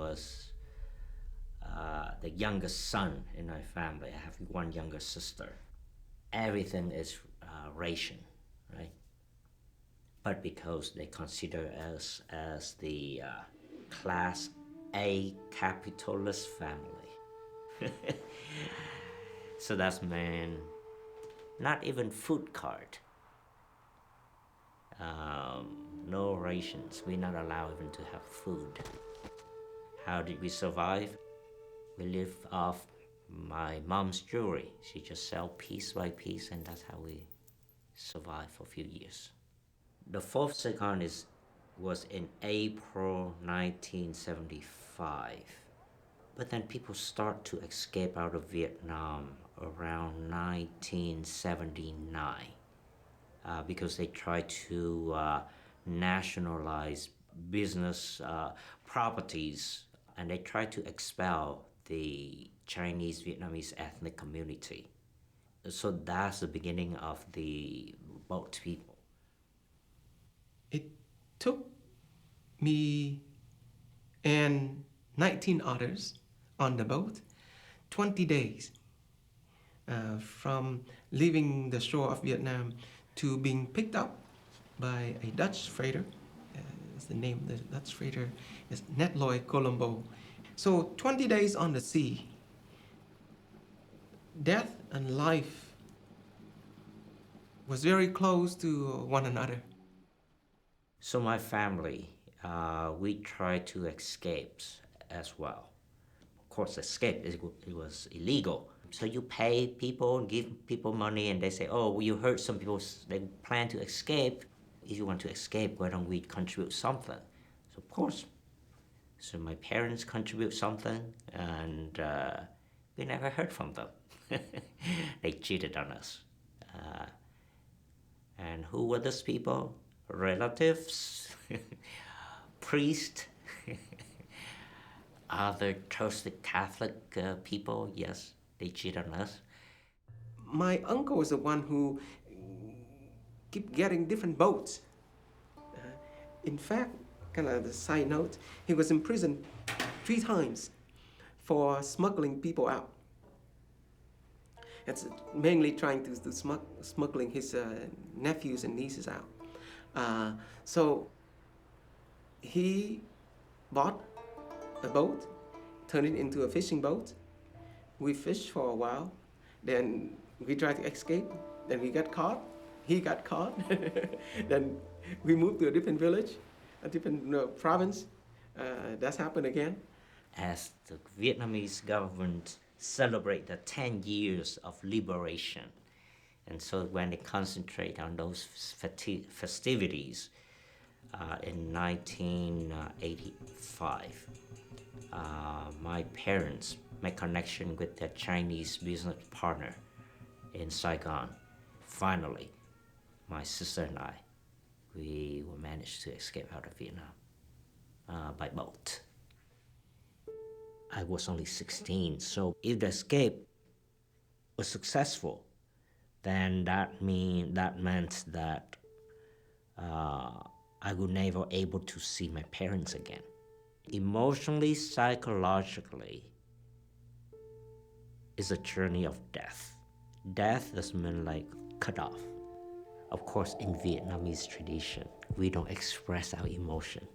was the youngest son in my family. I have one younger sister. Everything is ration, right? But because they consider us as the Class A capitalist family. So that's meant not even food card. No rations. We're not allowed even to have food. How did we survive? We live off my mom's jewelry. She just sell piece by piece, and that's how we survived for a few years. The fourth Saigon was in April 1975. But then people start to escape out of Vietnam around 1979 because they try to nationalize business properties, and they try to expel the Chinese Vietnamese ethnic community. So that's the beginning of the boat people. It took me and 19 others on the boat 20 days from leaving the shore of Vietnam to being picked up by a Dutch freighter. Is the name of the Dutch freighter is Netloy Colombo. So 20 days on the sea, death and life was very close to one another. So my family, we tried to escape as well. Of course, escape, it was illegal. So you pay people, give people money, and they say, oh, you heard some people, they plan to escape. If you want to escape, why don't we contribute something? So of course, so my parents contribute something, and we never heard from them. They cheated on us. And who were those people? Relatives, priests, other trusted Catholic people. Yes, they cheat on us. My uncle was the one who kept getting different boats. In fact, kind of a side note, he was in prison 3 times for smuggling people out. It's mainly trying to smuggling his nephews and nieces out. So he bought a boat, turned it into a fishing boat. We fished for a while, then we tried to escape, then we got caught, he got caught. Then we moved to a different village, a different province. That's happened again. As the Vietnamese government celebrate the 10 years of liberation, and so when they concentrate on those festivities in 1985, my parents made connection with their Chinese business partner in Saigon. Finally, my sister and I, we managed to escape out of Vietnam by boat. I was only 16, so if the escape was successful, then that meant that I would never able to see my parents again. Emotionally, psychologically, is a journey of death. Death doesn't mean like cut off. Of course, in Vietnamese tradition, we don't express our emotion.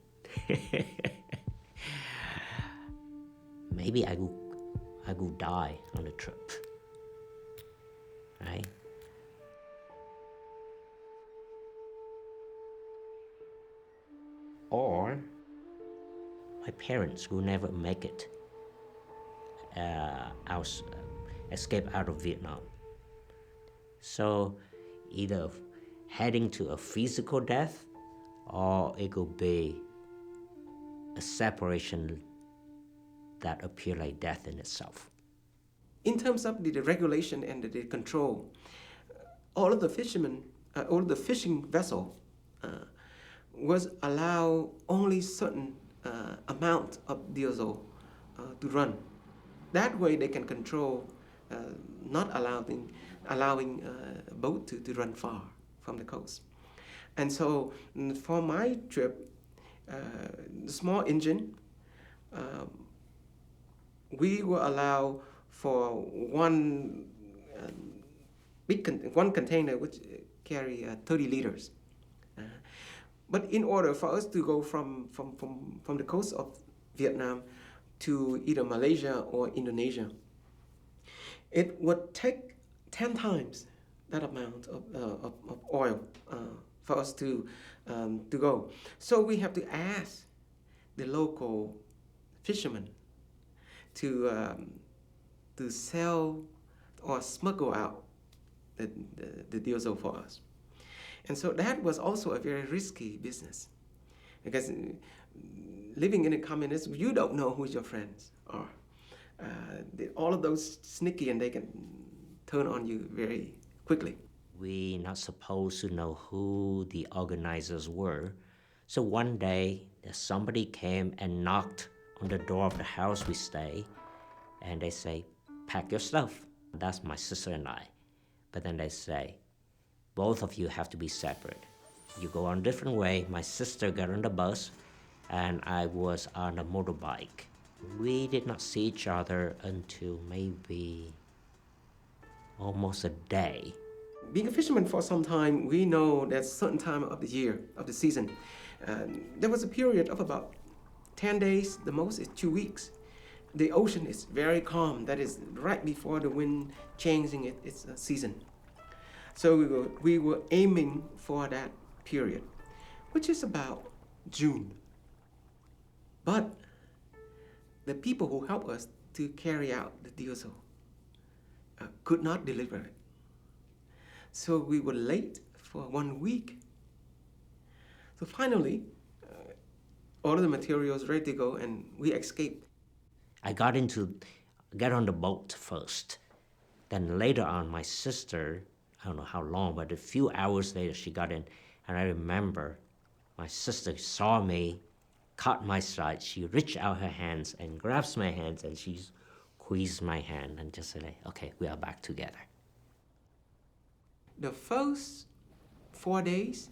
Maybe I will die on the trip, right? Or my parents will never make it escape out of Vietnam. So either heading to a physical death, or it will be a separation that appear like death in itself. In terms of the regulation and the control, all of the fishermen, all of the fishing vessel was allow only certain amount of diesel to run. That way they can control, not allowing a boat to run far from the coast. And so for my trip, the small engine um, we will allow for uh, one container which carry 30 liters. Uh, but in order for us to go from the coast of Vietnam to either Malaysia or Indonesia, it would take 10 times that amount of oil for us to go. So we have to ask the local fishermen to sell or smuggle out the diesel for us. And so that was also a very risky business because living in a communism, you don't know who your friends are. All of those sneaky and they can turn on you very quickly. We not supposed to know who the organizers were. So one day, somebody came and knocked on the door of the house we stay, and they say, pack your stuff. That's my sister and I. But then they say, both of you have to be separate. You go on a different way. My sister got on the bus, and I was on a motorbike. We did not see each other until maybe almost a day. Being a fisherman for some time, we know that certain time of the year, of the season, there was a period of about 10 days, the most is 2 weeks. The ocean is very calm. That is right before the wind changing its season. So we were aiming for that period, which is about June. But the people who helped us to carry out the diesel could not deliver it. So we were late for 1 week. So finally, all of the materials ready to go, and we escaped. I got on the boat first. Then later on, my sister, I don't know how long, but a few hours later, she got in. And I remember my sister saw me, caught my side. She reached out her hands and grabs my hands, and she squeezed my hand and just said, okay, we are back together. The first 4 days,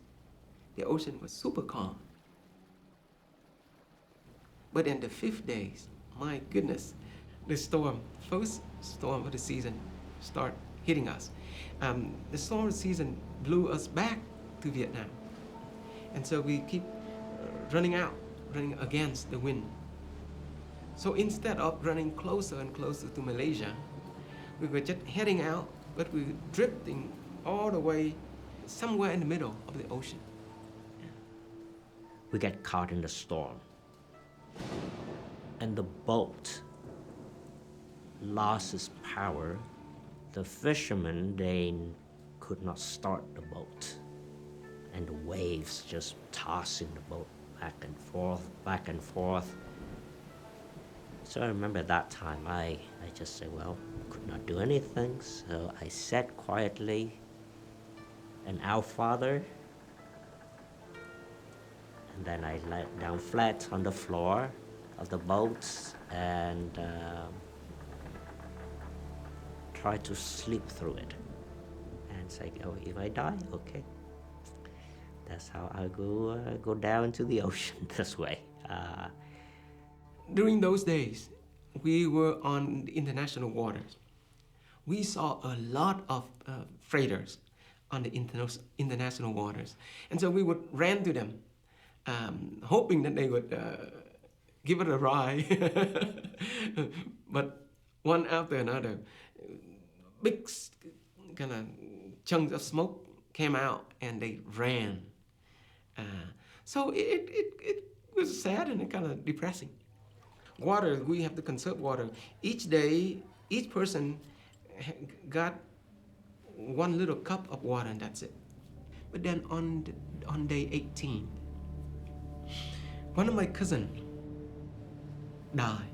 the ocean was super calm. But in the 5th days, my goodness, the first storm of the season, start hitting us. The storm of the season blew us back to Vietnam. And so we keep running against the wind. So instead of running closer and closer to Malaysia, we were just heading out, but we were drifting all the way somewhere in the middle of the ocean. We get caught in the storm. And the boat lost its power. The fishermen, they could not start the boat. And the waves just tossing the boat back and forth, back and forth. So I remember that time I just said, well, could not do anything. So I sat quietly, and Our Father, and then I lay down flat on the floor of the boat and try to sleep through it. And say, oh, if I die, okay. That's how I go down into the ocean this way. During those days, we were on the international waters. We saw a lot of freighters on the international waters. And so we would run to them, hoping that they would give it a ride. But one after another, big kind of chunks of smoke came out and they ran. So it was sad and kind of depressing. Water, we have to conserve water. Each day, each person got one little cup of water and that's it. But then on day 18, one of my cousins died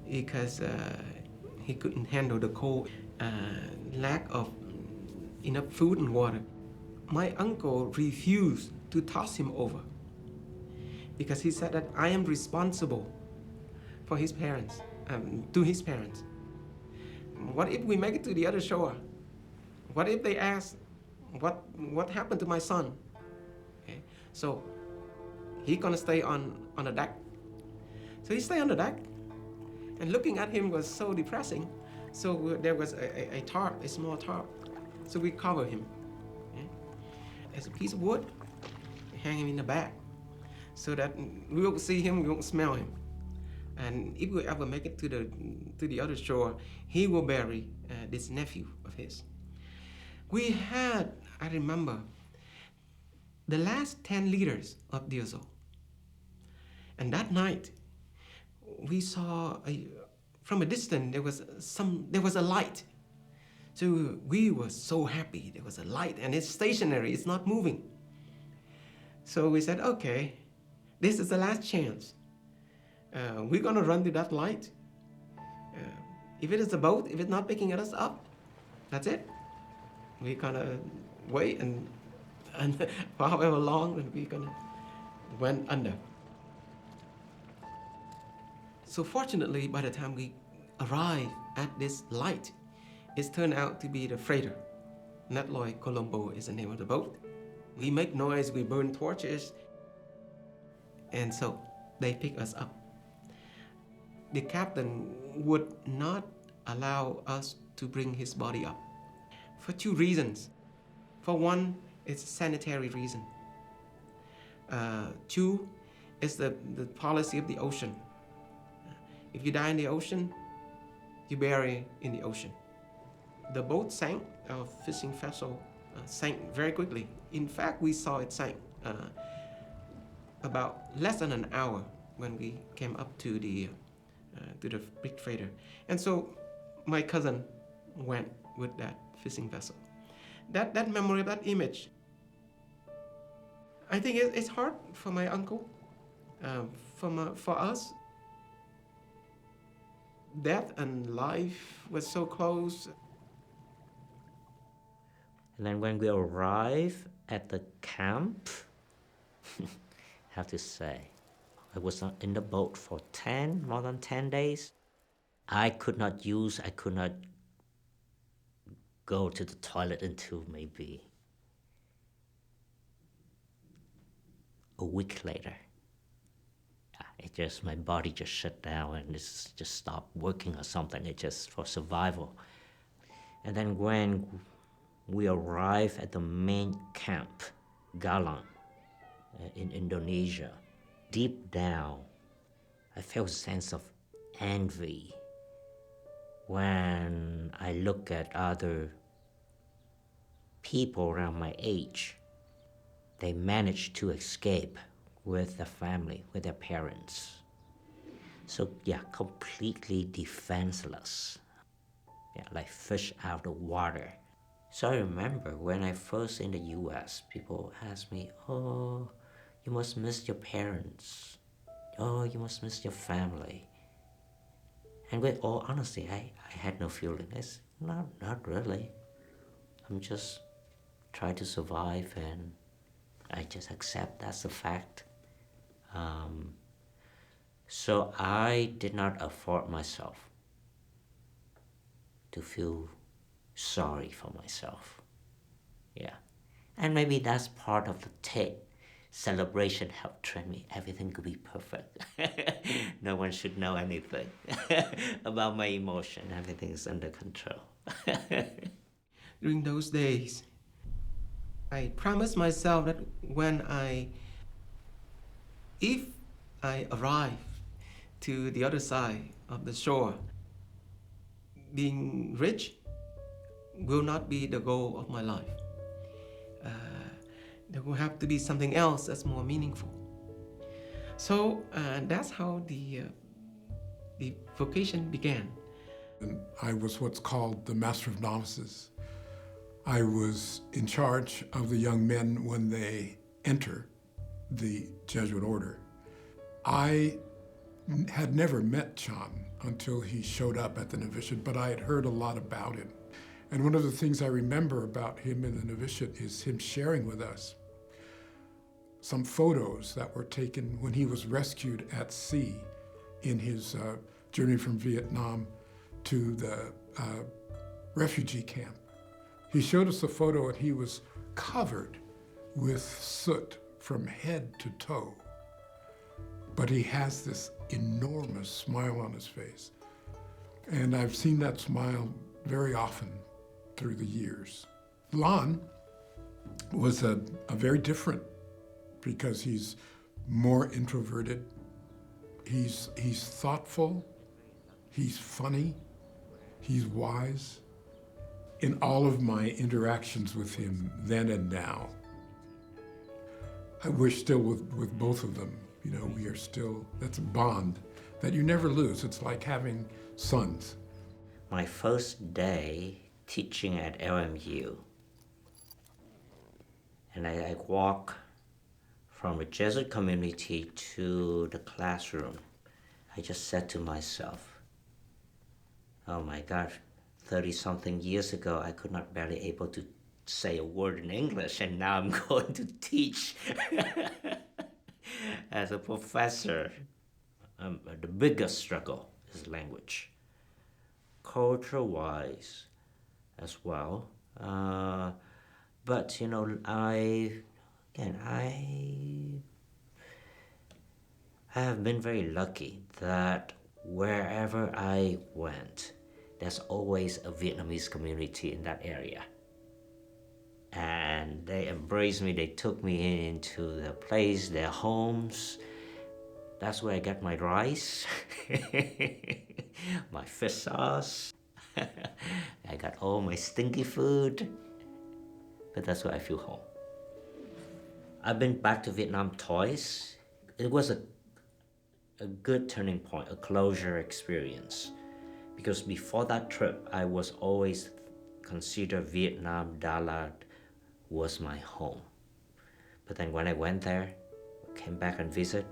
because he couldn't handle the cold, lack of enough food and water. My uncle refused to toss him over because he said that I am responsible for his parents, to his parents. What if we make it to the other shore? What if they ask, what happened to my son? Okay. So he's gonna stay on the deck. So he stayed on the deck, and looking at him was so depressing. So there was a tarp, a small tarp. So we cover him, yeah, as a piece of wood, hang him in the back, so that we won't see him, we won't smell him. And if we ever make it to the other shore, he will bury this nephew of his. We had, I remember, the last 10 liters of diesel. And that night, we saw from a distance there was a light. So we were so happy there was a light, and it's stationary, it's not moving. So we said, okay, this is the last chance. We're gonna run to that light. If it is a boat, if it's not picking us up, that's it. We're gonna wait and for however long, and we're gonna went under. So fortunately, by the time we arrived at this light, it turned out to be the freighter. Natloy Colombo is the name of the boat. We make noise, we burn torches, and so they pick us up. The captain would not allow us to bring his body up for two reasons. For one, it's a sanitary reason. Two, it's the policy of the ocean. If you die in the ocean, you bury in the ocean. The boat sank, our fishing vessel sank very quickly. In fact, we saw it sank about less than an hour when we came up to the big freighter. And so my cousin went with that fishing vessel. That memory, that image, I think it's hard for my uncle, for us. Death and life was so close. And then when we arrived at the camp, I have to say, I was in the boat for more than 10 days. I could not go to the toilet until maybe a week later. My body just shut down and it's just stopped working or something. It's just for survival. And then when we arrived at the main camp, Galang, in Indonesia, deep down, I felt a sense of envy when I look at other people around my age. They managed to escape with their family, with their parents. So yeah, completely defenseless. Yeah, like fish out of the water. So I remember when I first in the US, people asked me, oh, you must miss your parents. Oh, you must miss your family. And with all honesty, I had no feeling. It's not really. I'm just trying to survive, and I just accept that's a fact. So I did not afford myself to feel sorry for myself. Yeah. And maybe that's part of the Tet celebration helped train me. Everything could be perfect. No one should know anything about my emotion. Everything is under control. During those days, I promised myself that if I arrive to the other side of the shore, being rich will not be the goal of my life. There will have to be something else that's more meaningful. So that's how the vocation began. And I was what's called the Master of Novices. I was in charge of the young men when they enter the Jesuit order. I had never met Chan until he showed up at the novitiate, but I had heard a lot about him. And one of the things I remember about him in the novitiate is him sharing with us some photos that were taken when he was rescued at sea in his journey from Vietnam to the refugee camp. He showed us a photo and he was covered with soot from head to toe. but he has this enormous smile on his face. And I've seen that smile very often through the years. Lan was a very different, because he's more introverted. He's thoughtful, he's funny, he's wise. In all of my interactions with him then and now, we're still with both of them. You know, we are still, that's a bond that you never lose. It's like having sons. My first day teaching at LMU, and I walk from a Jesuit community to the classroom. I just said to myself, oh my God, 30-something years ago, I could not barely able to say a word in English, and now I'm going to teach as a professor. The biggest struggle is language. Culture-wise as well. But, you know, I have been very lucky that wherever I went, there's always a Vietnamese community in that area. And they embraced me, they took me into their place, their homes. That's where I get my rice, my fish sauce. I got all my stinky food, but that's where I feel home. I've been back to Vietnam twice. It was a good turning point, a closure experience. Because before that trip, I was always considered Vietnam, Đà Lạt was my home. But then when I went there, came back and visit,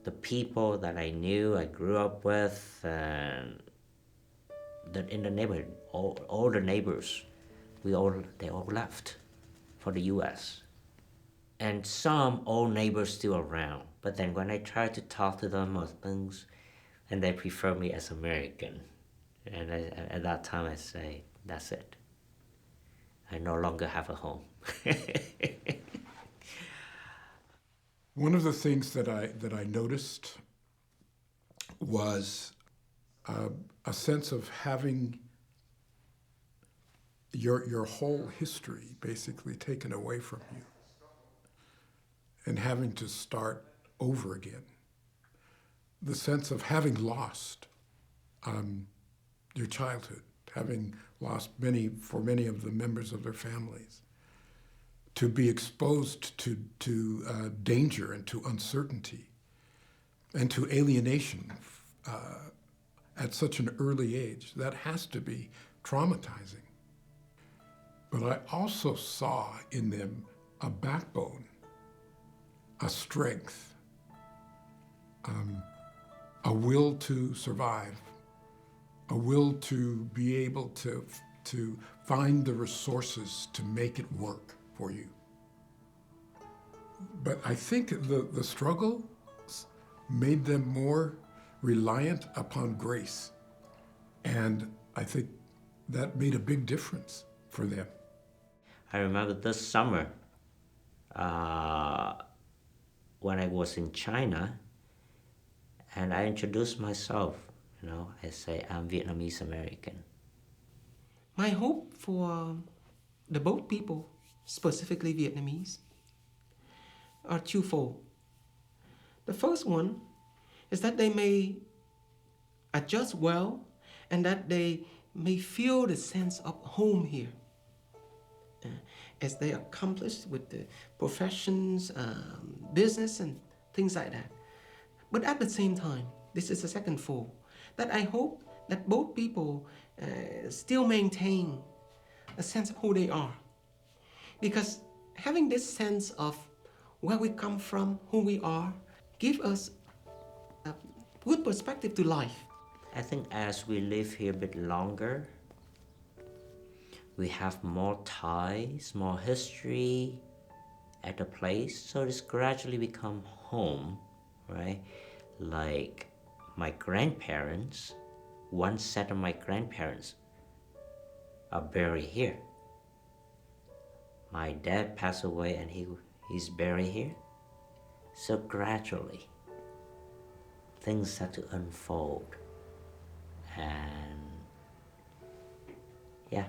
the people that I knew, I grew up with, and that in the neighborhood, all the neighbors, they all left for the US. And some old neighbors still around. But then when I try to talk to them or things, and they prefer me as American. And at that time I say, that's it. I no longer have a home. One of the things that I noticed was a sense of having your whole history basically taken away from you and having to start over again. The sense of having lost your childhood, having lost many of the members of their families, to be exposed to danger and to uncertainty and to alienation at such an early age. That has to be traumatizing. But I also saw in them a backbone, a strength, a will to survive, a will to be able to find the resources to make it work for you. But I think the struggle made them more reliant upon grace. And I think that made a big difference for them. I remember this summer, when I was in China, and I introduced myself, you know, I say I'm Vietnamese American. My hope for the boat people, specifically Vietnamese, are twofold. The first one is that they may adjust well and that they may feel the sense of home here as they accomplish with the professions, business, and things like that. But at the same time, this is the second fold, that I hope that both people still maintain a sense of who they are. Because having this sense of where we come from, who we are, give us a good perspective to life. I think as we live here a bit longer, we have more ties, more history at the place, so it's gradually become home, right? Like my grandparents, one set of my grandparents are buried here. My dad passed away and he's buried here. So gradually, things start to unfold, and yeah,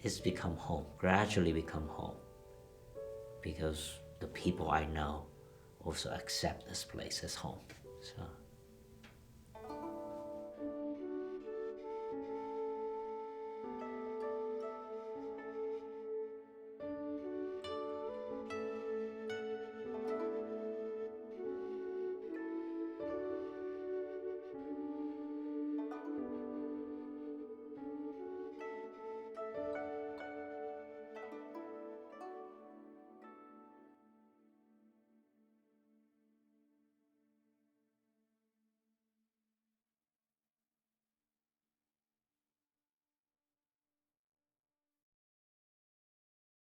it's become home, gradually become home, because the people I know also accept this place as home. So